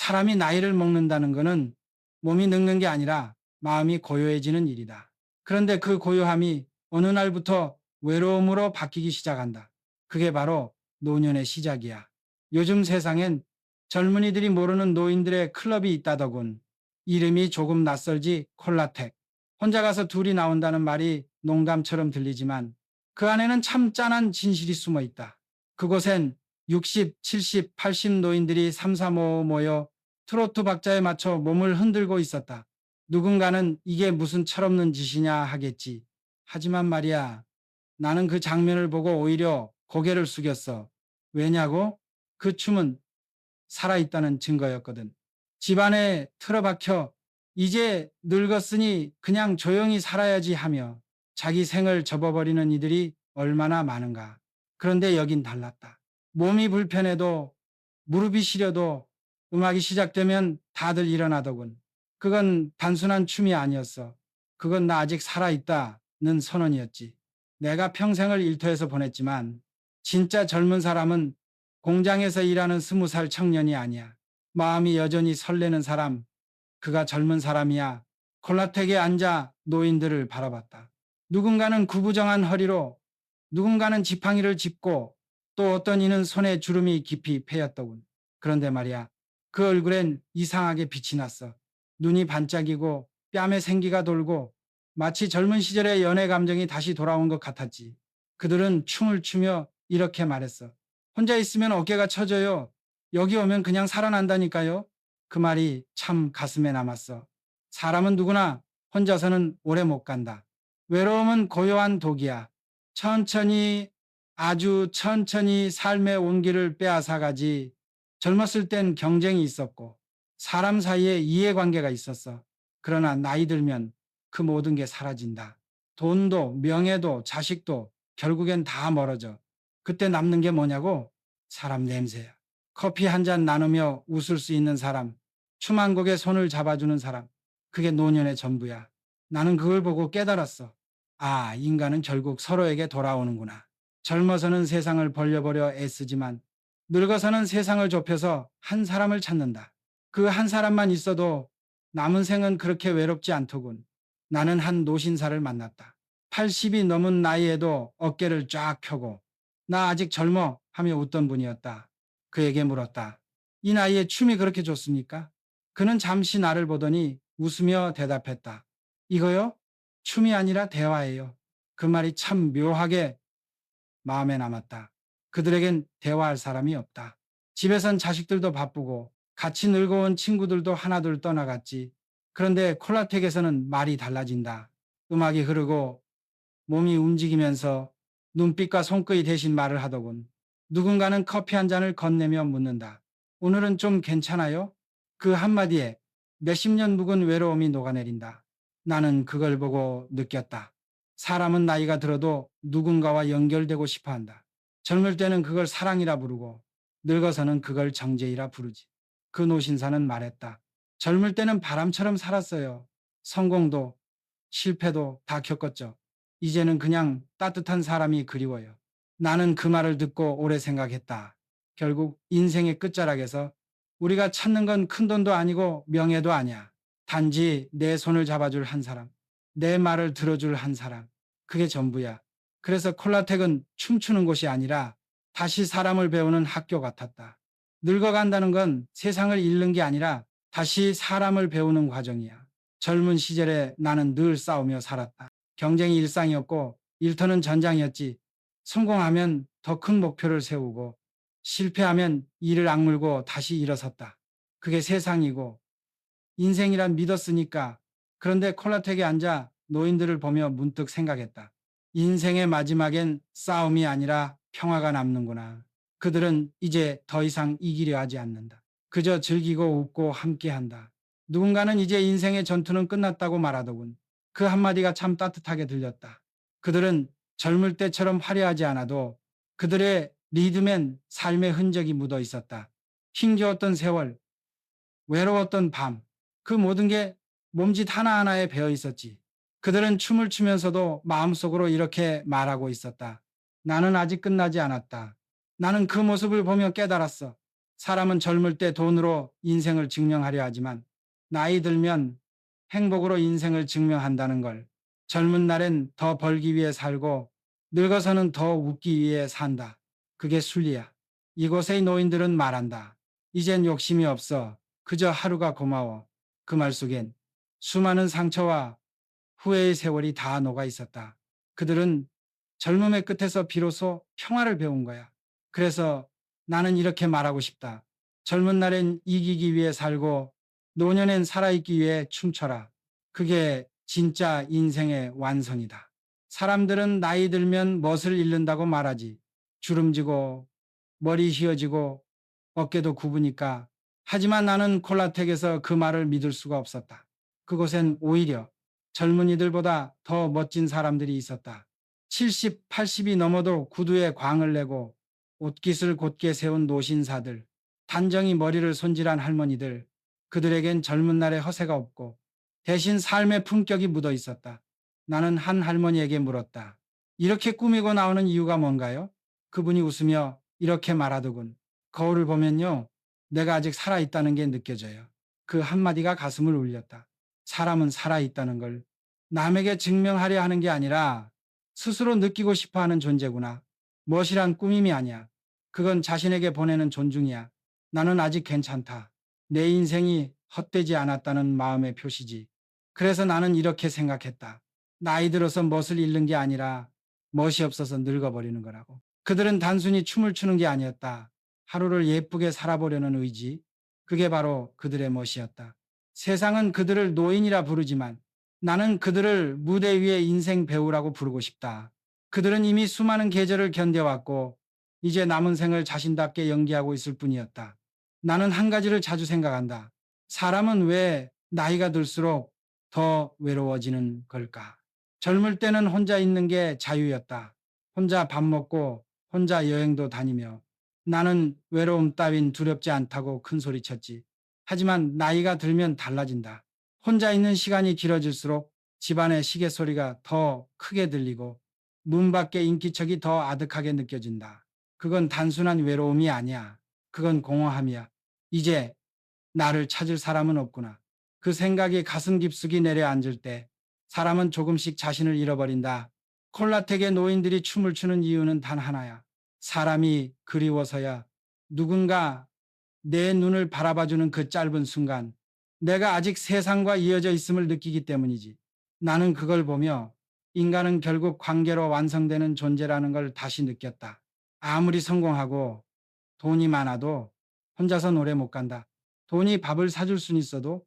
사람이 나이를 먹는다는 것은 몸이 늙는 게 아니라 마음이 고요해지는 일이다. 그런데 그 고요함이 어느 날부터 외로움으로 바뀌기 시작한다. 그게 바로 노년의 시작이야. 요즘 세상엔 젊은이들이 모르는 노인들의 클럽이 있다더군. 이름이 조금 낯설지 콜라텍. 혼자 가서 둘이 나온다는 말이 농담처럼 들리지만 그 안에는 참 짠한 진실이 숨어 있다. 그곳엔 60, 70, 80 노인들이 삼삼오오 모여 트로트 박자에 맞춰 몸을 흔들고 있었다. 누군가는 이게 무슨 철없는 짓이냐 하겠지. 하지만 말이야, 나는 그 장면을 보고 오히려 고개를 숙였어. 왜냐고? 그 춤은 살아있다는 증거였거든. 집안에 틀어박혀 이제 늙었으니 그냥 조용히 살아야지 하며 자기 생을 접어버리는 이들이 얼마나 많은가. 그런데 여긴 달랐다. 몸이 불편해도 무릎이 시려도 음악이 시작되면 다들 일어나더군. 그건 단순한 춤이 아니었어. 그건 나 아직 살아있다는 선언이었지. 내가 평생을 일터에서 보냈지만 진짜 젊은 사람은 공장에서 일하는 20살 청년이 아니야. 마음이 여전히 설레는 사람, 그가 젊은 사람이야. 콜라텍에 앉아 노인들을 바라봤다. 누군가는 구부정한 허리로, 누군가는 지팡이를 짚고, 또 어떤 이는 손에 주름이 깊이 패였더군. 그런데 말이야, 그 얼굴엔 이상하게 빛이 났어. 눈이 반짝이고 뺨에 생기가 돌고 마치 젊은 시절의 연애 감정이 다시 돌아온 것 같았지. 그들은 춤을 추며 이렇게 말했어. 혼자 있으면 어깨가 처져요. 여기 오면 그냥 살아난다니까요. 그 말이 참 가슴에 남았어. 사람은 누구나 혼자서는 오래 못 간다. 외로움은 고요한 독이야. 천천히, 아주 천천히 삶의 온기를 빼앗아가지. 젊었을 땐 경쟁이 있었고 사람 사이에 이해관계가 있었어. 그러나 나이 들면 그 모든 게 사라진다. 돈도 명예도 자식도 결국엔 다 멀어져. 그때 남는 게 뭐냐고? 사람 냄새야. 커피 한 잔 나누며 웃을 수 있는 사람, 춤 한 곡에 손을 잡아주는 사람. 그게 노년의 전부야. 나는 그걸 보고 깨달았어. 아, 인간은 결국 서로에게 돌아오는구나. 젊어서는 세상을 벌려보려 애쓰지만 늙어서는 세상을 좁혀서 한 사람을 찾는다. 그 한 사람만 있어도 남은 생은 그렇게 외롭지 않더군. 나는 한 노신사를 만났다. 80이 넘은 나이에도 어깨를 쫙 펴고 나 아직 젊어 하며 웃던 분이었다. 그에게 물었다. 이 나이에 춤이 그렇게 좋습니까? 그는 잠시 나를 보더니 웃으며 대답했다. 이거요? 춤이 아니라 대화예요. 그 말이 참 묘하게 마음에 남았다. 그들에겐 대화할 사람이 없다. 집에선 자식들도 바쁘고 같이 늙어온 친구들도 하나둘 떠나갔지. 그런데 콜라텍에서는 말이 달라진다. 음악이 흐르고 몸이 움직이면서 눈빛과 손끝이 대신 말을 하더군. 누군가는 커피 한 잔을 건네며 묻는다. 오늘은 좀 괜찮아요? 그 한마디에 몇십 년 묵은 외로움이 녹아내린다. 나는 그걸 보고 느꼈다. 사람은 나이가 들어도 누군가와 연결되고 싶어 한다. 젊을 때는 그걸 사랑이라 부르고 늙어서는 그걸 정제이라 부르지. 그 노신사는 말했다. 젊을 때는 바람처럼 살았어요. 성공도 실패도 다 겪었죠. 이제는 그냥 따뜻한 사람이 그리워요. 나는 그 말을 듣고 오래 생각했다. 결국 인생의 끝자락에서 우리가 찾는 건 큰돈도 아니고 명예도 아니야. 단지 내 손을 잡아줄 한 사람, 내 말을 들어줄 한 사람. 그게 전부야. 그래서 콜라텍은 춤추는 곳이 아니라 다시 사람을 배우는 학교 같았다. 늙어간다는 건 세상을 잃는 게 아니라 다시 사람을 배우는 과정이야. 젊은 시절에 나는 늘 싸우며 살았다. 경쟁이 일상이었고 일터는 전장이었지. 성공하면 더 큰 목표를 세우고 실패하면 이를 악물고 다시 일어섰다. 그게 세상이고 인생이란 믿었으니까. 그런데 콜라텍에 앉아 노인들을 보며 문득 생각했다. 인생의 마지막엔 싸움이 아니라 평화가 남는구나. 그들은 이제 더 이상 이기려 하지 않는다. 그저 즐기고 웃고 함께한다. 누군가는 이제 인생의 전투는 끝났다고 말하더군. 그 한마디가 참 따뜻하게 들렸다. 그들은 젊을 때처럼 화려하지 않아도 그들의 리듬엔 삶의 흔적이 묻어 있었다. 힘겨웠던 세월, 외로웠던 밤, 그 모든 게 몸짓 하나하나에 배어 있었지. 그들은 춤을 추면서도 마음속으로 이렇게 말하고 있었다. 나는 아직 끝나지 않았다. 나는 그 모습을 보며 깨달았어. 사람은 젊을 때 돈으로 인생을 증명하려 하지만 나이 들면 행복으로 인생을 증명한다는 걸, 젊은 날엔 더 벌기 위해 살고 늙어서는 더 웃기 위해 산다. 그게 순리야. 이곳의 노인들은 말한다. 이젠 욕심이 없어. 그저 하루가 고마워. 그 말 속엔 수많은 상처와 후회의 세월이 다 녹아 있었다. 그들은 젊음의 끝에서 비로소 평화를 배운 거야. 그래서 나는 이렇게 말하고 싶다. 젊은 날엔 이기기 위해 살고 노년엔 살아있기 위해 춤춰라. 그게 진짜 인생의 완성이다. 사람들은 나이 들면 멋을 잃는다고 말하지. 주름지고 머리 휘어지고 어깨도 굽으니까. 하지만 나는 콜라텍에서 그 말을 믿을 수가 없었다. 그곳엔 오히려 젊은이들보다 더 멋진 사람들이 있었다. 70, 80이 넘어도 구두에 광을 내고 옷깃을 곧게 세운 노신사들, 단정히 머리를 손질한 할머니들, 그들에겐 젊은 날의 허세가 없고 대신 삶의 품격이 묻어 있었다. 나는 한 할머니에게 물었다. 이렇게 꾸미고 나오는 이유가 뭔가요? 그분이 웃으며 이렇게 말하더군. 거울을 보면요, 내가 아직 살아있다는 게 느껴져요. 그 한마디가 가슴을 울렸다. 사람은 살아있다는 걸 남에게 증명하려 하는 게 아니라 스스로 느끼고 싶어 하는 존재구나. 멋이란 꾸밈이 아니야. 그건 자신에게 보내는 존중이야. 나는 아직 괜찮다. 내 인생이 헛되지 않았다는 마음의 표시지. 그래서 나는 이렇게 생각했다. 나이 들어서 멋을 잃는 게 아니라 멋이 없어서 늙어버리는 거라고. 그들은 단순히 춤을 추는 게 아니었다. 하루를 예쁘게 살아보려는 의지. 그게 바로 그들의 멋이었다. 세상은 그들을 노인이라 부르지만 나는 그들을 무대 위의 인생 배우라고 부르고 싶다. 그들은 이미 수많은 계절을 견뎌왔고 이제 남은 생을 자신답게 연기하고 있을 뿐이었다. 나는 한 가지를 자주 생각한다. 사람은 왜 나이가 들수록 더 외로워지는 걸까? 젊을 때는 혼자 있는 게 자유였다. 혼자 밥 먹고 혼자 여행도 다니며 나는 외로움 따윈 두렵지 않다고 큰 소리쳤지. 하지만 나이가 들면 달라진다. 혼자 있는 시간이 길어질수록 집안의 시계 소리가 더 크게 들리고 문 밖의 인기척이 더 아득하게 느껴진다. 그건 단순한 외로움이 아니야. 그건 공허함이야. 이제 나를 찾을 사람은 없구나. 그 생각이 가슴 깊숙이 내려앉을 때 사람은 조금씩 자신을 잃어버린다. 콜라텍의 노인들이 춤을 추는 이유는 단 하나야. 사람이 그리워서야. 누군가 내 눈을 바라봐주는 그 짧은 순간, 내가 아직 세상과 이어져 있음을 느끼기 때문이지. 나는 그걸 보며 인간은 결국 관계로 완성되는 존재라는 걸 다시 느꼈다. 아무리 성공하고 돈이 많아도 혼자서 오래 못 간다. 돈이 밥을 사줄 순 있어도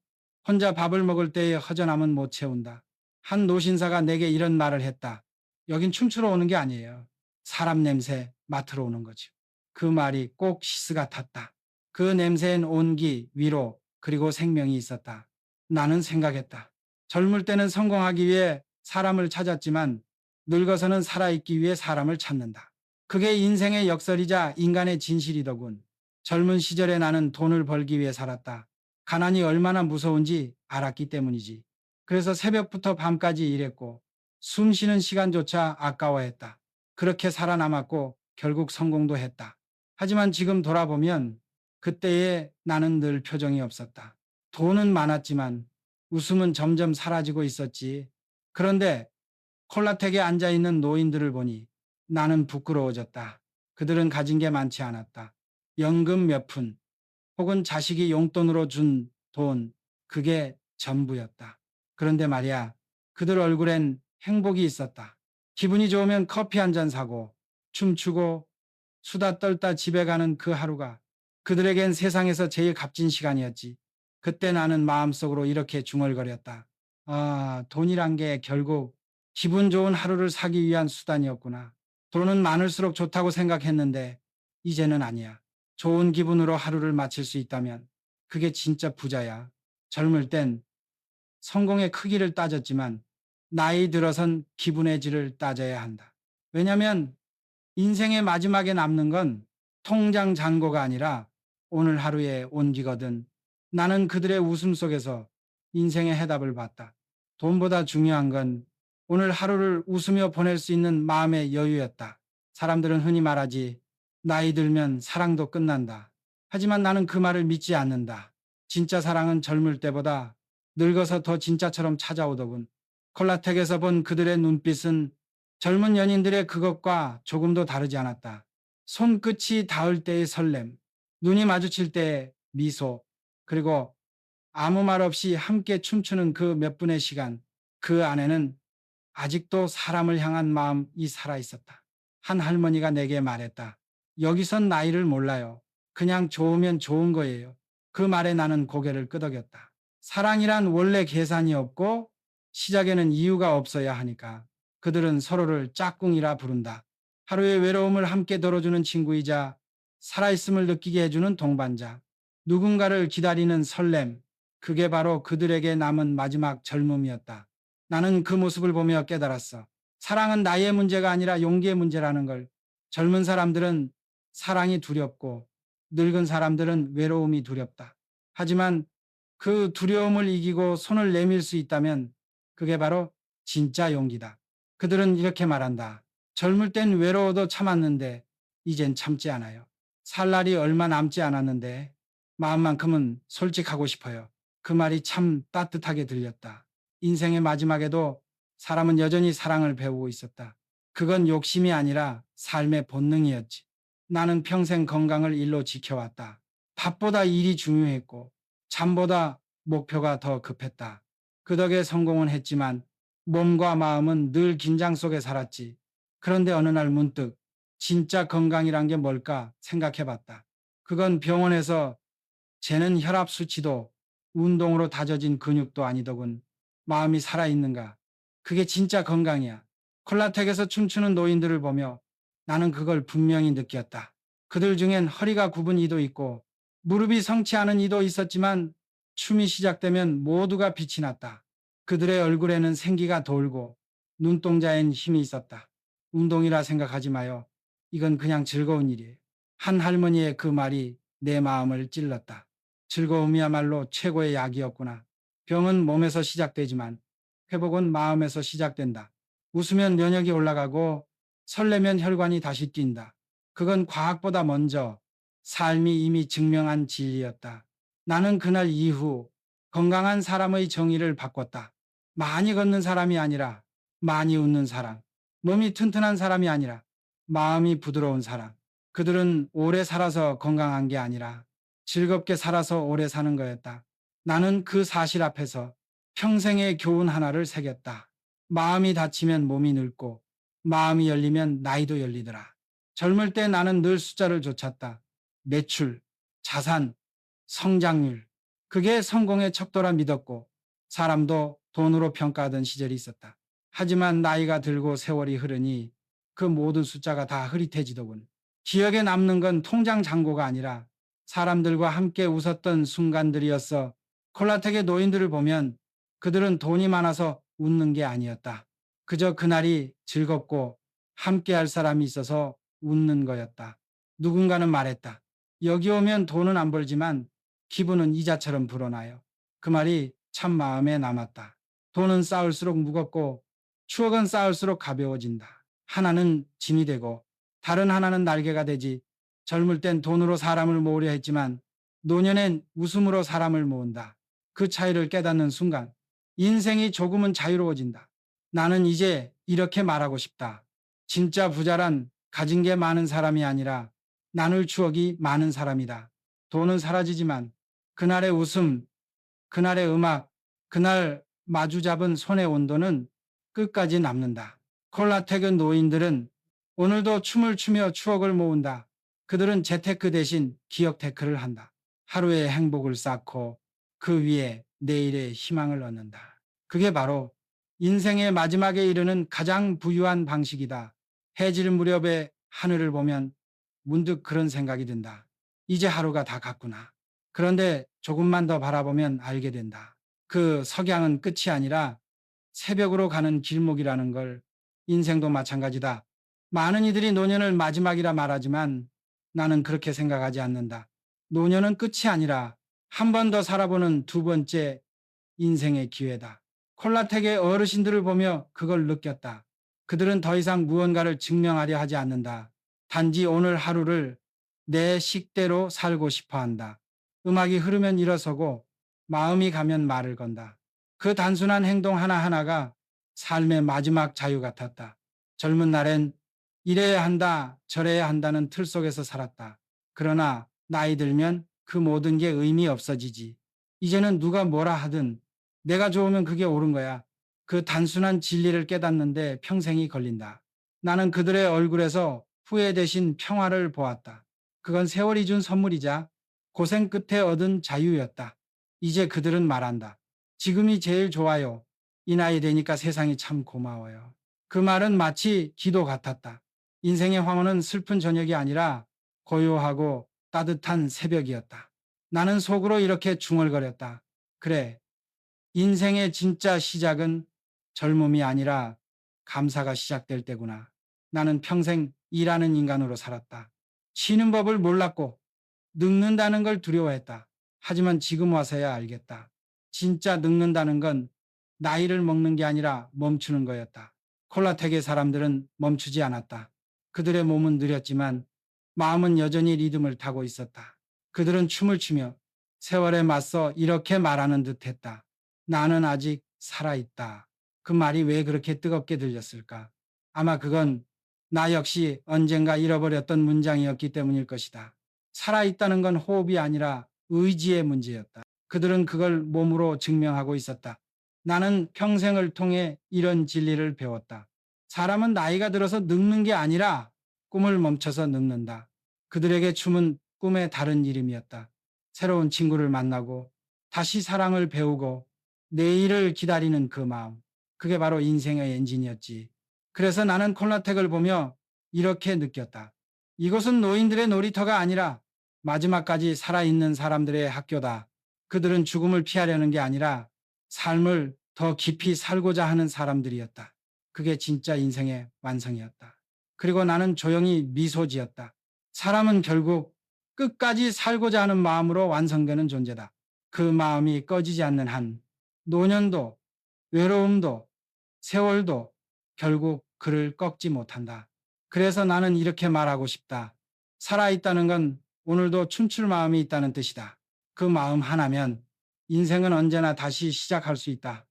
혼자 밥을 먹을 때의 허전함은 못 채운다. 한 노신사가 내게 이런 말을 했다. 여긴 춤추러 오는 게 아니에요. 사람 냄새 맡으러 오는 거죠. 그 말이 꼭 시스 같았다. 그 냄새엔 온기, 위로, 그리고 생명이 있었다. 나는 생각했다. 젊을 때는 성공하기 위해 사람을 찾았지만 늙어서는 살아있기 위해 사람을 찾는다. 그게 인생의 역설이자 인간의 진실이더군. 젊은 시절에 나는 돈을 벌기 위해 살았다. 가난이 얼마나 무서운지 알았기 때문이지. 그래서 새벽부터 밤까지 일했고 숨 쉬는 시간조차 아까워했다. 그렇게 살아남았고 결국 성공도 했다. 하지만 지금 돌아보면 그때의 나는 늘 표정이 없었다. 돈은 많았지만 웃음은 점점 사라지고 있었지. 그런데 콜라텍에 앉아있는 노인들을 보니 나는 부끄러워졌다. 그들은 가진 게 많지 않았다. 연금 몇 푼, 혹은 자식이 용돈으로 준 돈, 그게 전부였다. 그런데 말이야, 그들 얼굴엔 행복이 있었다. 기분이 좋으면 커피 한 잔 사고, 춤추고, 수다 떨다 집에 가는 그 하루가 그들에겐 세상에서 제일 값진 시간이었지. 그때 나는 마음속으로 이렇게 중얼거렸다. 아, 돈이란 게 결국 기분 좋은 하루를 사기 위한 수단이었구나. 돈은 많을수록 좋다고 생각했는데 이제는 아니야. 좋은 기분으로 하루를 마칠 수 있다면 그게 진짜 부자야. 젊을 땐 성공의 크기를 따졌지만 나이 들어선 기분의 질을 따져야 한다. 왜냐면 인생의 마지막에 남는 건 통장 잔고가 아니라 오늘 하루의 온기거든. 나는 그들의 웃음 속에서 인생의 해답을 봤다. 돈보다 중요한 건 오늘 하루를 웃으며 보낼 수 있는 마음의 여유였다. 사람들은 흔히 말하지, 나이 들면 사랑도 끝난다. 하지만 나는 그 말을 믿지 않는다. 진짜 사랑은 젊을 때보다 늙어서 더 진짜처럼 찾아오더군. 콜라텍에서 본 그들의 눈빛은 젊은 연인들의 그것과 조금도 다르지 않았다. 손끝이 닿을 때의 설렘, 눈이 마주칠 때의 미소, 그리고 아무 말 없이 함께 춤추는 그 몇 분의 시간, 그 안에는 아직도 사람을 향한 마음이 살아 있었다. 한 할머니가 내게 말했다. 여기선 나이를 몰라요. 그냥 좋으면 좋은 거예요. 그 말에 나는 고개를 끄덕였다. 사랑이란 원래 계산이 없고 시작에는 이유가 없어야 하니까. 그들은 서로를 짝꿍이라 부른다. 하루의 외로움을 함께 덜어주는 친구이자 살아있음을 느끼게 해주는 동반자. 누군가를 기다리는 설렘. 그게 바로 그들에게 남은 마지막 젊음이었다. 나는 그 모습을 보며 깨달았어. 사랑은 나이의 문제가 아니라 용기의 문제라는 걸. 젊은 사람들은 사랑이 두렵고 늙은 사람들은 외로움이 두렵다. 하지만 그 두려움을 이기고 손을 내밀 수 있다면 그게 바로 진짜 용기다. 그들은 이렇게 말한다. 젊을 땐 외로워도 참았는데 이젠 참지 않아요. 살 날이 얼마 남지 않았는데 마음만큼은 솔직하고 싶어요. 그 말이 참 따뜻하게 들렸다. 인생의 마지막에도 사람은 여전히 사랑을 배우고 있었다. 그건 욕심이 아니라 삶의 본능이었지. 나는 평생 건강을 일로 지켜왔다. 밥보다 일이 중요했고 잠보다 목표가 더 급했다. 그 덕에 성공은 했지만 몸과 마음은 늘 긴장 속에 살았지. 그런데 어느 날 문득 진짜 건강이란 게 뭘까 생각해 봤다. 그건 병원에서 재는 혈압 수치도 운동으로 다져진 근육도 아니더군. 마음이 살아있는가? 그게 진짜 건강이야. 콜라텍에서 춤추는 노인들을 보며 나는 그걸 분명히 느꼈다. 그들 중엔 허리가 굽은 이도 있고 무릎이 성치 않은 이도 있었지만 춤이 시작되면 모두가 빛이 났다. 그들의 얼굴에는 생기가 돌고 눈동자엔 힘이 있었다. 운동이라 생각하지 마요. 이건 그냥 즐거운 일이에요. 한 할머니의 그 말이 내 마음을 찔렀다. 즐거움이야말로 최고의 약이었구나. 병은 몸에서 시작되지만 회복은 마음에서 시작된다. 웃으면 면역이 올라가고 설레면 혈관이 다시 뛴다. 그건 과학보다 먼저 삶이 이미 증명한 진리였다. 나는 그날 이후 건강한 사람의 정의를 바꿨다. 많이 걷는 사람이 아니라 많이 웃는 사람. 몸이 튼튼한 사람이 아니라 마음이 부드러운 사람. 그들은 오래 살아서 건강한 게 아니라 즐겁게 살아서 오래 사는 거였다. 나는 그 사실 앞에서 평생의 교훈 하나를 새겼다. 마음이 다치면 몸이 늙고 마음이 열리면 나이도 열리더라. 젊을 때 나는 늘 숫자를 쫓았다. 매출, 자산, 성장률. 그게 성공의 척도라 믿었고 사람도 돈으로 평가하던 시절이 있었다. 하지만 나이가 들고 세월이 흐르니 그 모든 숫자가 다 흐릿해지더군. 기억에 남는 건 통장 잔고가 아니라 사람들과 함께 웃었던 순간들이었어. 콜라텍의 노인들을 보면 그들은 돈이 많아서 웃는 게 아니었다. 그저 그날이 즐겁고 함께 할 사람이 있어서 웃는 거였다. 누군가는 말했다. 여기 오면 돈은 안 벌지만 기분은 이자처럼 불어나요. 그 말이 참 마음에 남았다. 돈은 쌓을수록 무겁고 추억은 쌓을수록 가벼워진다. 하나는 짐이 되고 다른 하나는 날개가 되지. 젊을 땐 돈으로 사람을 모으려 했지만 노년엔 웃음으로 사람을 모은다. 그 차이를 깨닫는 순간 인생이 조금은 자유로워진다. 나는 이제 이렇게 말하고 싶다. 진짜 부자란 가진 게 많은 사람이 아니라 나눌 추억이 많은 사람이다. 돈은 사라지지만 그날의 웃음, 그날의 음악, 그날 마주 잡은 손의 온도는 끝까지 남는다. 콜라텍의 노인들은 오늘도 춤을 추며 추억을 모은다. 그들은 재테크 대신 기억 테크를 한다. 하루의 행복을 쌓고 그 위에 내일의 희망을 얻는다. 그게 바로 인생의 마지막에 이르는 가장 부유한 방식이다. 해질 무렵에 하늘을 보면 문득 그런 생각이 든다. 이제 하루가 다 갔구나. 그런데 조금만 더 바라보면 알게 된다. 그 석양은 끝이 아니라 새벽으로 가는 길목이라는 걸. 인생도 마찬가지다. 많은 이들이 노년을 마지막이라 말하지만 나는 그렇게 생각하지 않는다. 노년은 끝이 아니라 한 번 더 살아보는 두 번째 인생의 기회다. 콜라텍의 어르신들을 보며 그걸 느꼈다. 그들은 더 이상 무언가를 증명하려 하지 않는다. 단지 오늘 하루를 내 식대로 살고 싶어 한다. 음악이 흐르면 일어서고 마음이 가면 말을 건다. 그 단순한 행동 하나하나가 삶의 마지막 자유 같았다. 젊은 날엔 이래야 한다, 저래야 한다는 틀 속에서 살았다. 그러나 나이 들면 그 모든 게 의미 없어지지. 이제는 누가 뭐라 하든 내가 좋으면 그게 옳은 거야. 그 단순한 진리를 깨닫는데 평생이 걸린다. 나는 그들의 얼굴에서 후회 대신 평화를 보았다. 그건 세월이 준 선물이자 고생 끝에 얻은 자유였다. 이제 그들은 말한다. 지금이 제일 좋아요. 이 나이 되니까 세상이 참 고마워요. 그 말은 마치 기도 같았다. 인생의 황혼은 슬픈 저녁이 아니라 고요하고 따뜻한 새벽이었다. 나는 속으로 이렇게 중얼거렸다. 그래, 인생의 진짜 시작은 젊음이 아니라 감사가 시작될 때구나. 나는 평생 일하는 인간으로 살았다. 쉬는 법을 몰랐고 늙는다는 걸 두려워했다. 하지만 지금 와서야 알겠다. 진짜 늙는다는 건 나이를 먹는 게 아니라 멈추는 거였다. 콜라텍의 사람들은 멈추지 않았다. 그들의 몸은 느렸지만 마음은 여전히 리듬을 타고 있었다. 그들은 춤을 추며 세월에 맞서 이렇게 말하는 듯 했다. 나는 아직 살아있다. 그 말이 왜 그렇게 뜨겁게 들렸을까? 아마 그건 나 역시 언젠가 잃어버렸던 문장이었기 때문일 것이다. 살아있다는 건 호흡이 아니라 의지의 문제였다. 그들은 그걸 몸으로 증명하고 있었다. 나는 평생을 통해 이런 진리를 배웠다. 사람은 나이가 들어서 늙는 게 아니라 꿈을 멈춰서 늙는다. 그들에게 춤은 꿈의 다른 이름이었다. 새로운 친구를 만나고 다시 사랑을 배우고 내일을 기다리는 그 마음. 그게 바로 인생의 엔진이었지. 그래서 나는 콜라텍을 보며 이렇게 느꼈다. 이곳은 노인들의 놀이터가 아니라 마지막까지 살아있는 사람들의 학교다. 그들은 죽음을 피하려는 게 아니라 삶을 더 깊이 살고자 하는 사람들이었다. 그게 진짜 인생의 완성이었다. 그리고 나는 조용히 미소 지었다. 사람은 결국 끝까지 살고자 하는 마음으로 완성되는 존재다. 그 마음이 꺼지지 않는 한 노년도, 외로움도, 세월도 결국 그를 꺾지 못한다. 그래서 나는 이렇게 말하고 싶다. 살아있다는 건 오늘도 춤출 마음이 있다는 뜻이다. 그 마음 하나면 인생은 언제나 다시 시작할 수 있다.